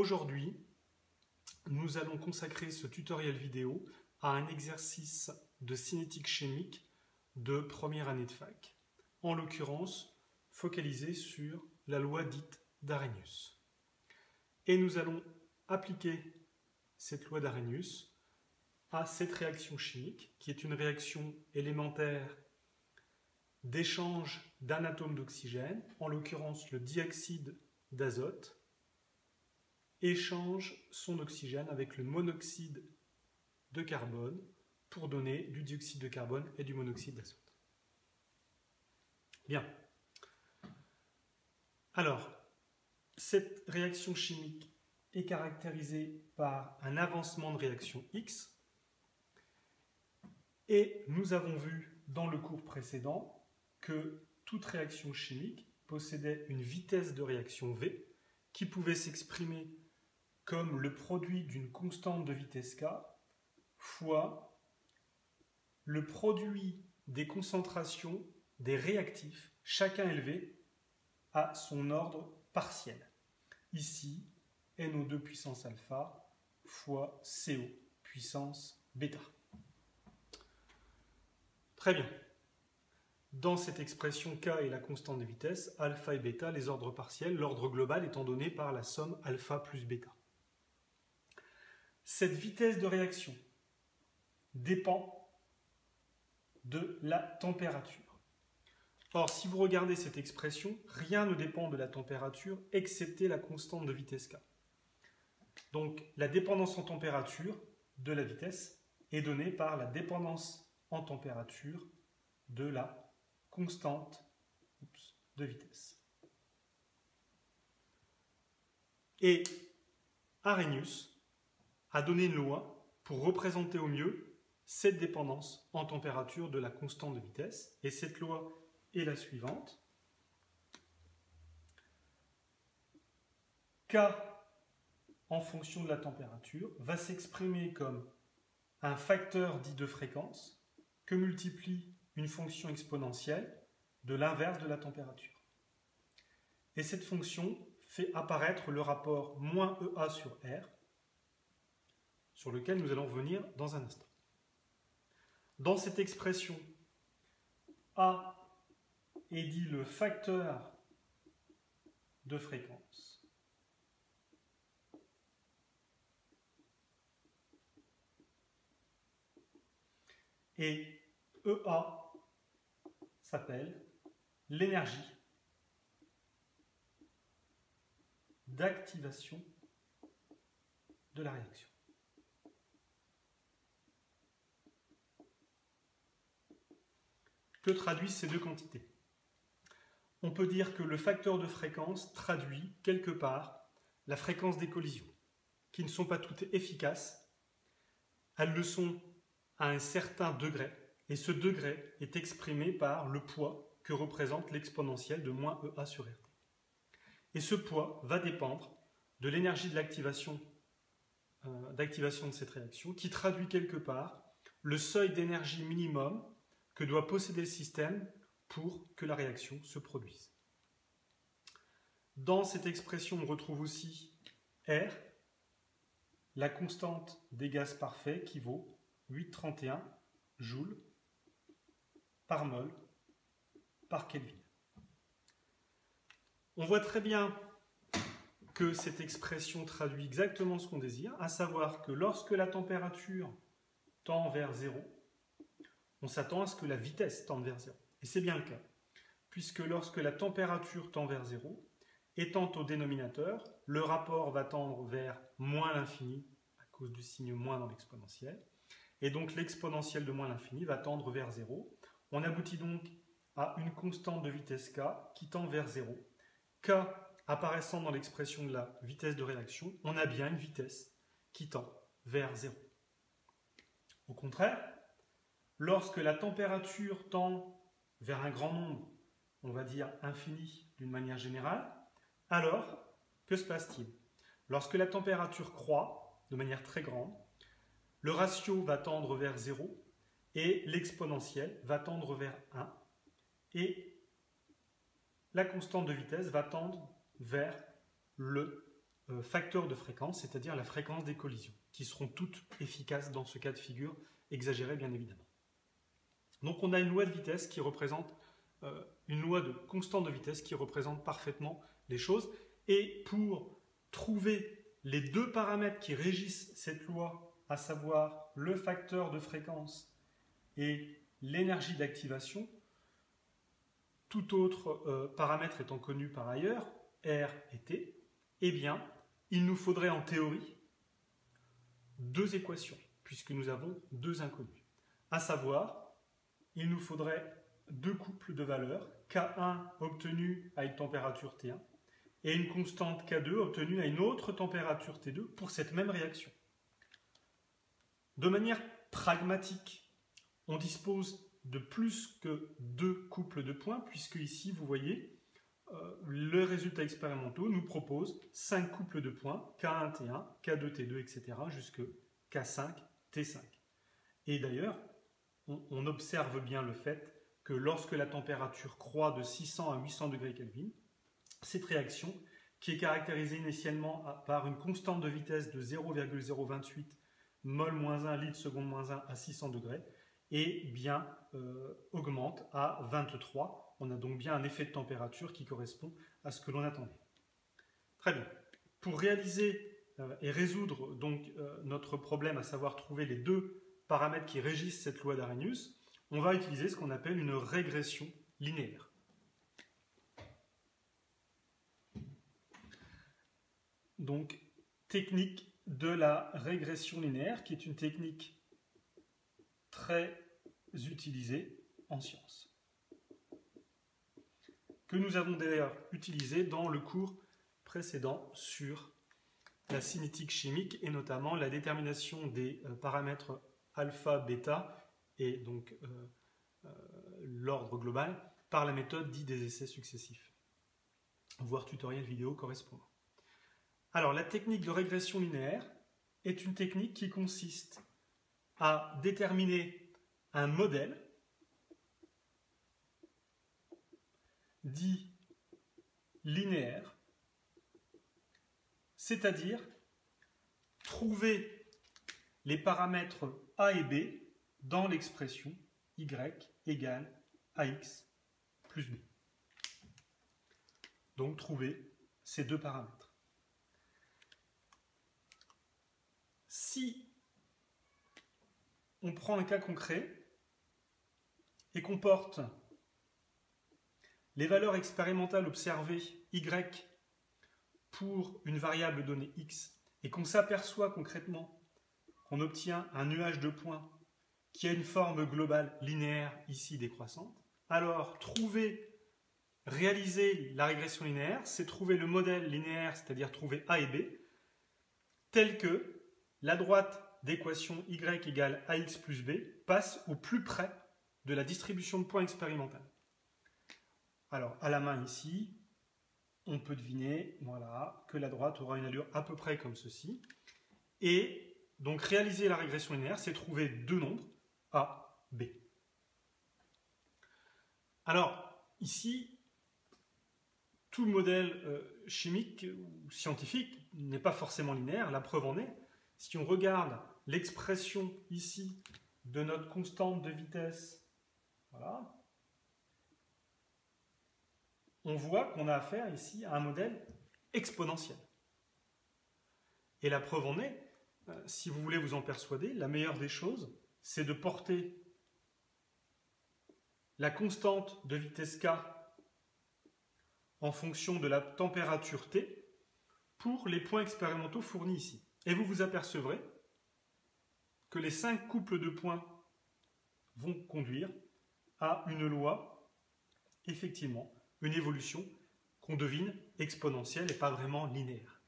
Aujourd'hui, nous allons consacrer ce tutoriel vidéo à un exercice de cinétique chimique de première année de fac. En l'occurrence, focalisé sur la loi dite d'Arrhenius. Et nous allons appliquer cette loi d'Arrhenius à cette réaction chimique, qui est une réaction élémentaire d'échange d'un atome d'oxygène, en l'occurrence le dioxyde d'azote, échange son oxygène avec le monoxyde de carbone pour donner du dioxyde de carbone et du monoxyde d'azote. Bien. Alors, cette réaction chimique est caractérisée par un avancement de réaction X, et nous avons vu dans le cours précédent que toute réaction chimique possédait une vitesse de réaction V qui pouvait s'exprimer comme le produit d'une constante de vitesse K fois le produit des concentrations des réactifs, chacun élevé à son ordre partiel. Ici, NO2 puissance alpha fois CO puissance bêta. Très bien. Dans cette expression K est la constante de vitesse, alpha et bêta, les ordres partiels, l'ordre global étant donné par la somme alpha plus bêta. Cette vitesse de réaction dépend de la température. Or, si vous regardez cette expression, rien ne dépend de la température excepté la constante de vitesse K. Donc, la dépendance en température de la vitesse est donnée par la dépendance en température de la constante de vitesse. Et Arrhenius a donné une loi pour représenter au mieux cette dépendance en température de la constante de vitesse. Et cette loi est la suivante. K en fonction de la température va s'exprimer comme un facteur dit de fréquence que multiplie une fonction exponentielle de l'inverse de la température. Et cette fonction fait apparaître le rapport moins EA sur R, sur lequel nous allons revenir dans un instant. Dans cette expression, A est dit le facteur de fréquence et EA s'appelle l'énergie d'activation de la réaction. Que traduisent ces deux quantités? On peut dire que le facteur de fréquence traduit quelque part la fréquence des collisions, qui ne sont pas toutes efficaces. Elles le sont à un certain degré, et ce degré est exprimé par le poids que représente l'exponentielle de moins EA sur RT. Et ce poids va dépendre de l'énergie de l'activation de cette réaction, qui traduit quelque part le seuil d'énergie minimum que doit posséder le système pour que la réaction se produise. Dans cette expression, on retrouve aussi R, la constante des gaz parfaits qui vaut 8,31 joules par mol par Kelvin. On voit très bien que cette expression traduit exactement ce qu'on désire, à savoir que lorsque la température tend vers 0, on s'attend à ce que la vitesse tende vers 0. Et c'est bien le cas, puisque lorsque la température tend vers 0, étant au dénominateur, le rapport va tendre vers moins l'infini, à cause du signe moins dans l'exponentielle, et donc l'exponentielle de moins l'infini va tendre vers 0. On aboutit donc à une constante de vitesse K qui tend vers 0. K apparaissant dans l'expression de la vitesse de réaction, on a bien une vitesse qui tend vers 0. Au contraire, lorsque la température tend vers un grand nombre, on va dire infini d'une manière générale, alors, que se passe-t-il? Lorsque la température croît de manière très grande, le ratio va tendre vers 0 et l'exponentielle va tendre vers 1 et la constante de vitesse va tendre vers le facteurs de fréquence, c'est-à-dire la fréquence des collisions, qui seront toutes efficaces dans ce cas de figure, exagéré bien évidemment. Donc on a une loi de vitesse qui représente, une loi de constante de vitesse qui représente parfaitement les choses. Et pour trouver les deux paramètres qui régissent cette loi, à savoir le facteur de fréquence et l'énergie d'activation, tout autre paramètre étant connu par ailleurs, R et T, eh bien, il nous faudrait en théorie deux équations, puisque nous avons deux inconnus. À savoir, il nous faudrait deux couples de valeurs, K1 obtenu à une température T1 et une constante K2 obtenue à une autre température T2 pour cette même réaction. De manière pragmatique, on dispose de plus que deux couples de points, puisque ici, vous voyez, les résultats expérimentaux nous proposent 5 couples de points, K1, T1, K2, T2, etc., jusque K5, T5. Et d'ailleurs, on observe bien le fait que lorsque la température croît de 600 à 800 degrés Kelvin, cette réaction, qui est caractérisée initialement par une constante de vitesse de 0,028 mol-1 litre seconde-1 à 600 degrés, et bien augmente à 23. On a donc bien un effet de température qui correspond à ce que l'on attendait. Très bien. Pour réaliser et résoudre donc notre problème, à savoir trouver les deux paramètres qui régissent cette loi d'Arrhenius, on va utiliser ce qu'on appelle une régression linéaire. Donc, technique de la régression linéaire, qui est une technique très utilisée en sciences, que nous avons d'ailleurs utilisée dans le cours précédent sur la cinétique chimique et notamment la détermination des paramètres alpha, bêta et donc l'ordre global par la méthode dite des essais successifs. Voir tutoriel vidéo correspondant. Alors, la technique de régression linéaire est une technique qui consiste à déterminer un modèle dit linéaire, c'est-à-dire trouver les paramètres A et B dans l'expression y égale ax plus b. Donc, trouver ces deux paramètres. Si on prend un cas concret et qu'on porte les valeurs expérimentales observées y pour une variable donnée x et qu'on s'aperçoit concrètement qu'on obtient un nuage de points qui a une forme globale linéaire ici décroissante, alors réaliser la régression linéaire, c'est trouver le modèle linéaire, c'est-à-dire trouver A et B, tel que la droite d'équation y égale ax plus b passe au plus près de la distribution de points expérimentale. Alors, à la main ici, on peut deviner voilà, que la droite aura une allure à peu près comme ceci. Et donc, réaliser la régression linéaire, c'est trouver deux nombres, A, B. Alors, ici, tout modèle chimique ou scientifique n'est pas forcément linéaire, la preuve en est. Si on regarde l'expression ici de notre constante de vitesse, voilà, on voit qu'on a affaire ici à un modèle exponentiel. Et la preuve en est, si vous voulez vous en persuader, la meilleure des choses, c'est de porter la constante de vitesse K en fonction de la température T pour les points expérimentaux fournis ici. Et vous vous apercevrez que les 5 couples de points vont conduire à une loi, effectivement, une évolution qu'on devine exponentielle et pas vraiment linéaire.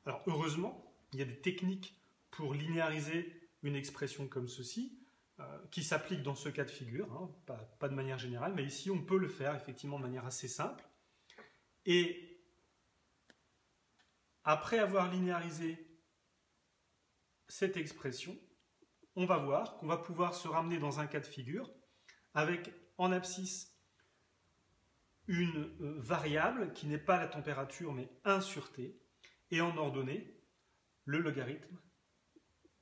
Alors heureusement, il y a des techniques pour linéariser une expression comme ceci, qui s'appliquent dans ce cas de figure, hein, pas de manière générale, mais ici on peut le faire effectivement de manière assez simple. Et après avoir linéarisé cette expression, on va voir qu'on va pouvoir se ramener dans un cas de figure avec en abscisse une variable qui n'est pas la température mais 1 sur T et en ordonnée, le logarithme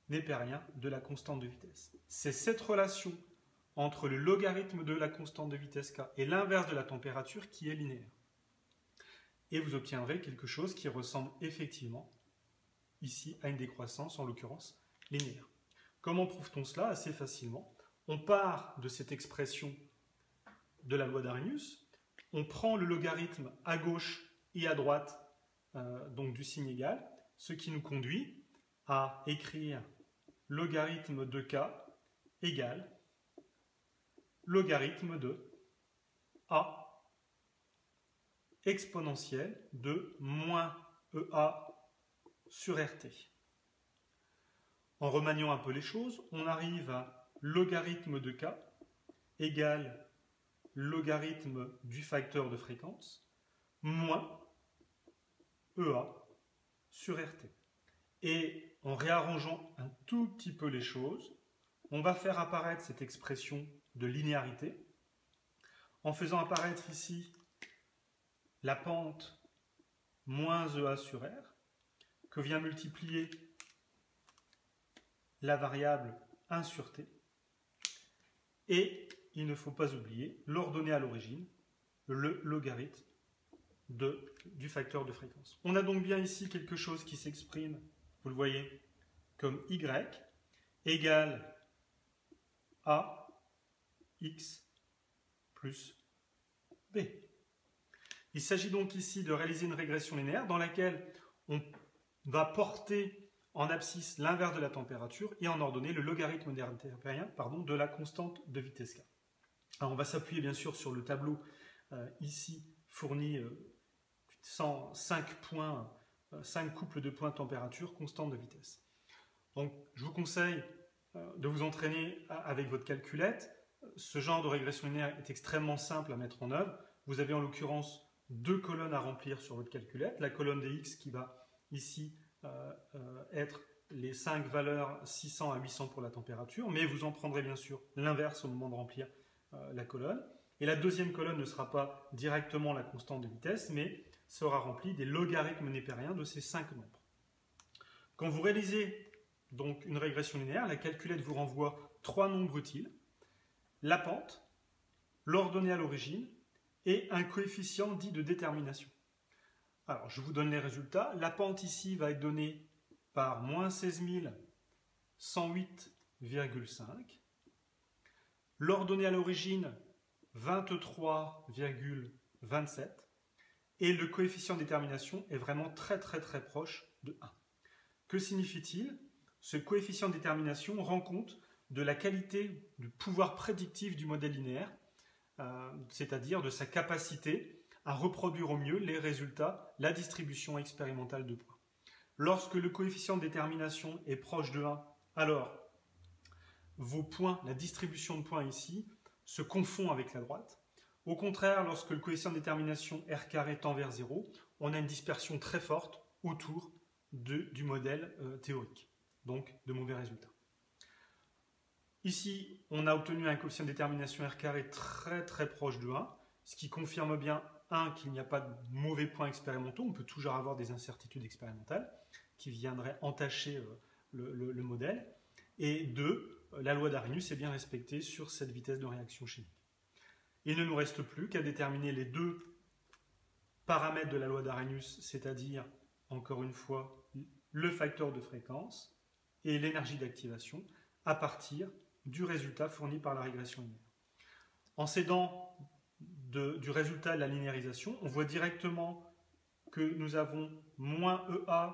népérien de la constante de vitesse. C'est cette relation entre le logarithme de la constante de vitesse k et l'inverse de la température qui est linéaire. Et vous obtiendrez quelque chose qui ressemble effectivement ici à une décroissance, en l'occurrence linéaire. Comment prouve-t-on cela? Assez facilement. On part de cette expression de la loi d'Arrhenius, on prend le logarithme à gauche et à droite donc du signe égal, ce qui nous conduit à écrire logarithme de k égale logarithme de a exponentielle de moins EA sur RT. En remaniant un peu les choses, on arrive à logarithme de k égale logarithme du facteur de fréquence moins EA sur RT. Et en réarrangeant un tout petit peu les choses, on va faire apparaître cette expression de linéarité en faisant apparaître ici la pente moins EA sur R que vient multiplier la variable 1 sur T. Et il ne faut pas oublier l'ordonnée à l'origine, le logarithme du facteur de fréquence. On a donc bien ici quelque chose qui s'exprime, vous le voyez, comme y égale a x plus b. Il s'agit donc ici de réaliser une régression linéaire dans laquelle on va porter en abscisse l'inverse de la température et en ordonnée le logarithme népérien de la constante de vitesse k. Alors on va s'appuyer bien sûr sur le tableau ici fourni 5 couples de points de température constante de vitesse. Donc je vous conseille de vous entraîner avec votre calculette. Ce genre de régression linéaire est extrêmement simple à mettre en œuvre. Vous avez en l'occurrence 2 colonnes à remplir sur votre calculette. La colonne des x qui va ici être les 5 valeurs 600 à 800 pour la température, mais vous en prendrez bien sûr l'inverse au moment de remplir la colonne. Et la deuxième colonne ne sera pas directement la constante de vitesse, mais sera remplie des logarithmes népériens de ces 5 nombres. Quand vous réalisez donc une régression linéaire, la calculette vous renvoie 3 nombres utiles, la pente, l'ordonnée à l'origine et un coefficient dit de détermination. Alors, je vous donne les résultats. La pente ici va être donnée par moins 16 108,5. L'ordonnée à l'origine, 23,27. Et le coefficient de détermination est vraiment très proche de 1. Que signifie-t-il? Ce coefficient de détermination rend compte de la qualité du pouvoir prédictif du modèle linéaire, c'est-à-dire de sa capacité à reproduire au mieux les résultats, la distribution expérimentale de points. Lorsque le coefficient de détermination est proche de 1, alors vos points, la distribution de points ici, se confond avec la droite. Au contraire, lorsque le coefficient de détermination R carré tend vers 0, on a une dispersion très forte autour du modèle théorique, donc de mauvais résultats. Ici, on a obtenu un coefficient de détermination R carré très proche de 1, ce qui confirme bien, 1, qu'il n'y a pas de mauvais points expérimentaux, on peut toujours avoir des incertitudes expérimentales qui viendraient entacher le modèle, et 2, la loi d'Arrhenius est bien respectée sur cette vitesse de réaction chimique. Il ne nous reste plus qu'à déterminer les 2 paramètres de la loi d'Arrhenius, c'est-à-dire, encore une fois, le facteur de fréquence et l'énergie d'activation, à partir du résultat fourni par la régression linéaire. En s'aidant du résultat de la linéarisation, on voit directement que nous avons moins EA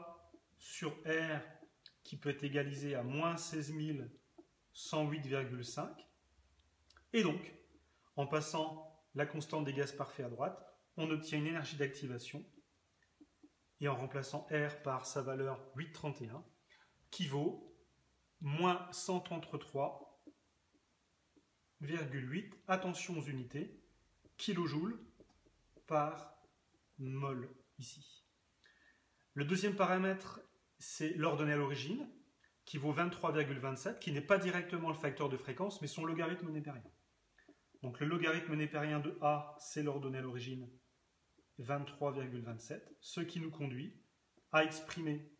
sur R qui peut être égalisé à moins 16 108,5. Et donc, en passant la constante des gaz parfaits à droite, on obtient une énergie d'activation et en remplaçant R par sa valeur 8,31 qui vaut moins 133,8, attention aux unités, kilojoules par mol ici. Le deuxième paramètre, c'est l'ordonnée à l'origine, qui vaut 23,27, qui n'est pas directement le facteur de fréquence, mais son logarithme népérien. Donc le logarithme népérien de A, c'est l'ordonnée à l'origine, 23,27, ce qui nous conduit à exprimer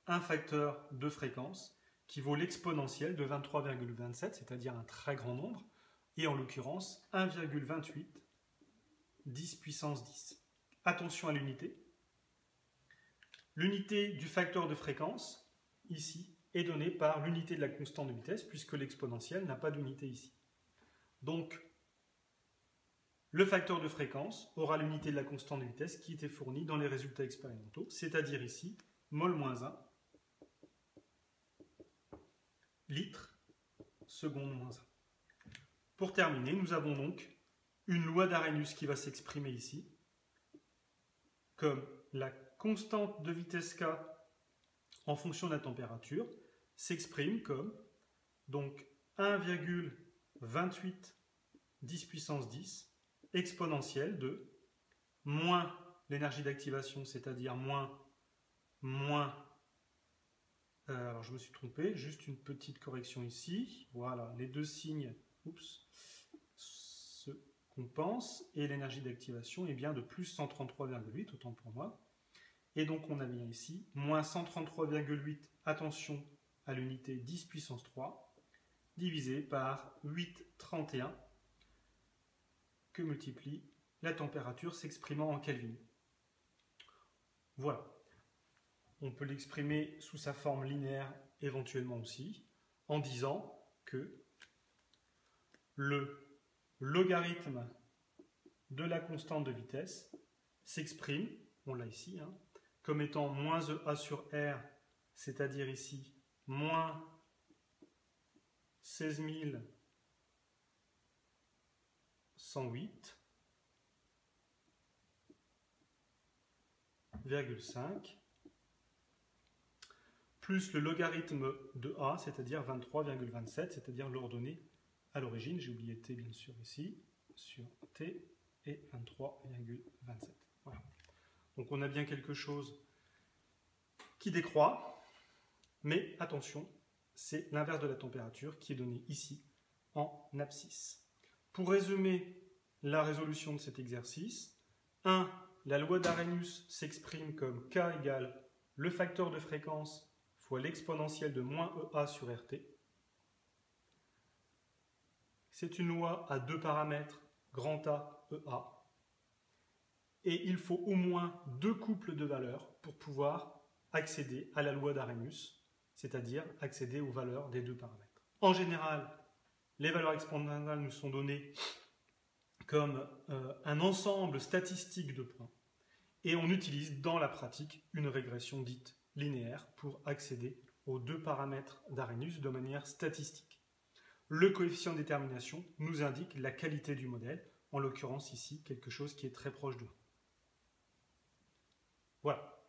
un facteur de fréquence qui vaut l'exponentielle de 23,27, c'est-à-dire un très grand nombre, et en l'occurrence 1,28 10 puissance 10. Attention à l'unité. L'unité du facteur de fréquence, ici, est donnée par l'unité de la constante de vitesse, puisque l'exponentielle n'a pas d'unité ici. Donc, le facteur de fréquence aura l'unité de la constante de vitesse qui était fournie dans les résultats expérimentaux, c'est-à-dire ici, mol-1, litre, seconde-1. Pour terminer, nous avons donc une loi d'Arrhenius qui va s'exprimer ici, comme la constante de vitesse K en fonction de la température s'exprime comme donc 1,28 10 puissance 10 exponentielle de moins l'énergie d'activation, c'est-à-dire alors je me suis trompé, juste une petite correction ici, voilà, les deux signes se compensent, et l'énergie d'activation est bien de plus 133,8, autant pour moi, et donc on a bien ici moins 133,8, attention à l'unité 10 puissance 3, divisé par 8,31, que multiplie la température s'exprimant en Kelvin. Voilà. On peut l'exprimer sous sa forme linéaire éventuellement aussi, en disant que le logarithme de la constante de vitesse s'exprime, on l'a ici, comme étant moins EA sur R, c'est-à-dire ici moins 16 108,5 plus le logarithme de A, c'est-à-dire 23,27, c'est-à-dire l'ordonnée à l'origine, j'ai oublié T bien sûr ici, sur T, et 23,27. Voilà. Donc on a bien quelque chose qui décroît, mais attention, c'est l'inverse de la température qui est donné ici en abscisse. Pour résumer la résolution de cet exercice, 1. La loi d'Arrhenius s'exprime comme K égale le facteur de fréquence fois l'exponentielle de moins EA sur RT. C'est une loi à deux paramètres, grand A, EA. Et il faut au moins deux couples de valeurs pour pouvoir accéder à la loi d'Arrhenius, c'est-à-dire accéder aux valeurs des deux paramètres. En général, les valeurs exponentielles nous sont données comme un ensemble statistique de points, et on utilise dans la pratique une régression dite linéaire pour accéder aux deux paramètres d'Arrhenius de manière statistique. Le coefficient de détermination nous indique la qualité du modèle, en l'occurrence ici quelque chose qui est très proche de 1. Voilà.